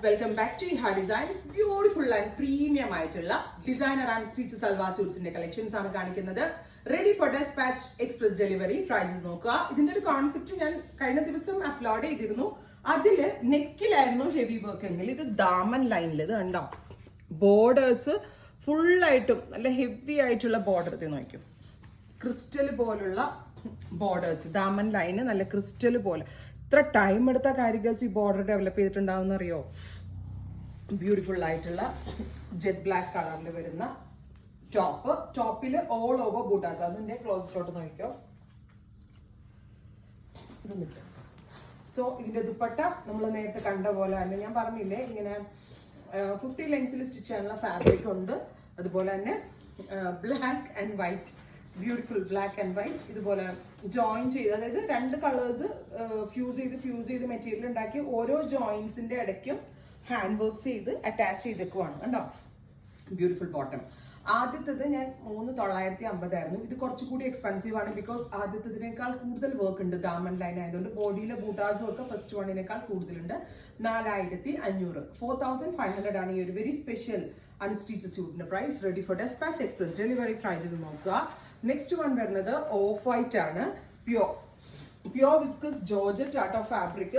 Welcome back to Iha designs. Beautiful and premium ആയിട്ടുള്ള designer and stitch salwar സ്യൂട്ട്സിന്റെ collections ആണ് കാണിക്കുന്നത്. Ready for dispatch express delivery. Try ചെയ്ത് നോക്കുക. ഇതിന്റെ ഒരു കോൺസെപ്റ്റ് ഞാൻ കഴിഞ്ഞ ദിവസം അപ്ലോഡ് ചെയ്തിരുന്നു. അതില് നെക്കിലായിരുന്നു ഹെവി വർക്ക് എങ്കിൽ ഇത് ദാമൻ ലൈനിൽ ഇത് കണ്ടോ, ബോർഡേഴ്സ് ഫുള്ളായിട്ടും നല്ല ഹെവി ആയിട്ടുള്ള ബോർഡർ നോക്കും. ക്രിസ്റ്റൽ പോലുള്ള ബോർഡേഴ്സ്, ദാമൻ ലൈന് നല്ല ക്രിസ്റ്റൽ പോലെ. ഇത്ര ടൈം എടുത്ത കാരിഗേഴ്സ് ഈ ബോർഡർ ഡെവലപ്പ് ചെയ്തിട്ടുണ്ടാവുന്ന അറിയോ. ബ്യൂട്ടിഫുൾ ആയിട്ടുള്ള ജെറ്റ് ബ്ലാക്ക് കളറിൽ വരുന്ന ടോപ്പിൽ ഓൾ ഓവർ ബൂട്ടാസ്. അതിന്റെ ക്ലോസിലോട്ട് നോക്കിയോ. സോ ഇതിന്റെ ദുപ്പട്ട നമ്മൾ നേരത്തെ കണ്ട പോലെ തന്നെ ഞാൻ പറഞ്ഞില്ലേ, ഇങ്ങനെ 50 ലെങ്ത്തിൽ സ്റ്റിച്ച് ചെയ്യാനുള്ള ഫാബ്രിക് ഉണ്ട്. അതുപോലെ തന്നെ black and white, beautiful black and white ഇതുപോലെ ജോയിൻ ചെയ്ത്, അതായത് രണ്ട് കളേഴ്സ് ഫ്യൂസ് ചെയ്ത് മെറ്റീരിയൽ ഉണ്ടാക്കി ഓരോ ജോയിൻസിന്റെ ഇടയ്ക്കും ഹാൻഡ് വർക്ക്സ് ചെയ്ത് അറ്റാച്ച് ചെയ്തേക്കുവാണ്. കണ്ടോ, ബ്യൂട്ടിഫുൾ ബോട്ടം. ആദ്യത്തേത് ഞാൻ 3,950 ആയിരുന്നു. ഇത് കുറച്ചുകൂടി എക്സ്പെൻസീവ് ആണ്, ബിക്കോസ് ആദ്യത്തേതിനേക്കാൾ കൂടുതൽ വർക്ക് ഉണ്ട്. ദാമൻ ലൈൻ ആയതുകൊണ്ട് ബോഡിയിലെ ബൂട്ടാസും ഒക്കെ ഫസ്റ്റ് വണ്ണിനേക്കാൾ കൂടുതലുണ്ട്. 4,500 4,500 ആണ് ഈ ഒരു വെരി സ്പെഷ്യൽ അൺസ്റ്റിച്ച് സ്യൂട്ടിന്റെ price. Ready for dispatch express delivery. Try ചെയ്ത് നോക്കുക. നെക്സ്റ്റ് വൺ വരുന്നത് ഓഫ് വൈറ്റ് ആണ്. Pure viscose georgette art of fabric.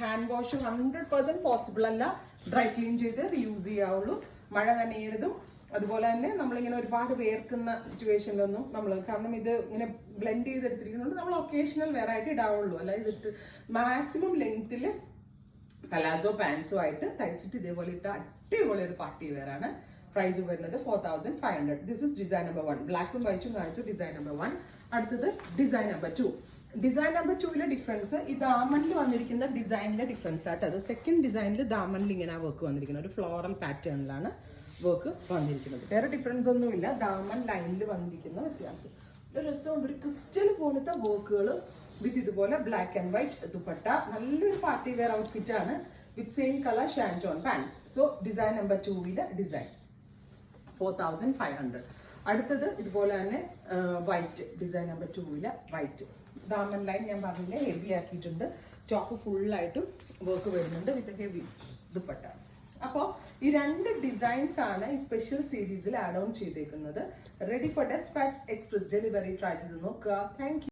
Hand wash 100% possible അല്ല. ഡ്രൈ ക്ലീൻ ചെയ്ത് റീയൂസ് ചെയ്യാവുള്ളൂ. മഴ നനയരുതും. അതുപോലെ തന്നെ നമ്മളിങ്ങനെ ഒരുപാട് വേർക്കുന്ന സിറ്റുവേഷനിലൊന്നും കാരണം ഇത് ഇങ്ങനെ ബ്ലെൻഡ് ചെയ്തെടുത്തിരിക്കുന്നുണ്ട്, നമ്മൾ ഒക്കേഷണൽ വെയർ ആയിട്ട് ഇടാവുള്ളൂ. അല്ല ഇതിട്ട് മാക്സിമം ലെങ്ത്തിൽ പലാസോ പാൻസും ആയിട്ട് തയ്ച്ചിട്ട് ഇതേപോലെ ഇട്ട അടിപൊളി ഒരു പാർട്ടി വെയർ ആണ്. പ്രൈസ് വരുന്നത് 4,500. This is design number 1. ബ്ലാക്കും വൈറ്റും കാണിച്ചു ഡിസൈൻ നമ്പർ 1. അടുത്തത് ഡിസൈൻ നമ്പർ 2. ഡിസൈൻ നമ്പർ 2ലെ ഡിഫറൻസ് ഈ ദാമനിൽ വന്നിരിക്കുന്ന ഡിസൈനിലെ ഡിഫറൻസ് ആയിട്ട്. അത് സെക്കൻഡ് ഡിസൈനിൽ ദാമനിൽ ഇങ്ങനെ വർക്ക് വന്നിരിക്കുന്നത് ഒരു ഫ്ലോറൽ പാറ്റേണിലാണ് വർക്ക് വന്നിരിക്കുന്നത്. വേറെ ഡിഫറൻസ് ഒന്നുമില്ല. ദാമൻ ലൈനിൽ വന്നിരിക്കുന്ന വ്യത്യാസം. ഒരു രസമുണ്ട്. ഒരു ക്രിസ്റ്റൽ പോലത്തെ വർക്കുകൾ വിത്ത് ഇതുപോലെ ബ്ലാക്ക് ആൻഡ് വൈറ്റ് ദുപ്പട്ട. നല്ലൊരു പാർട്ടി വെയർ ഔട്ട്ഫിറ്റ് ആണ് with same colour shantoon pants. So design number 2ലെ ഡിസൈൻ 4,500. അടുത്തത് ഇതുപോലെ തന്നെ വൈറ്റ്, ഡിസൈൻ നമ്പർ 2ലെ വൈറ്റ്. ദാമൻ ലൈൻ ഞാൻ പറഞ്ഞില്ലേ ഹെവി ആക്കിയിട്ടുണ്ട്. ടോപ്പ് ഫുള്ളായിട്ടും വർക്ക് വരുന്നുണ്ട് വിത്ത് ഹെവി ദുപ്പട്ട. അപ്പോൾ ഈ രണ്ട് ഡിസൈൻസ് ആണ് ഈ സ്പെഷ്യൽ സീരീസിൽ ആഡ് ഓൺ ചെയ്തേക്കുന്നത്. Ready for dispatch express delivery. Try ചെയ്ത് നോക്കുക. Thank U.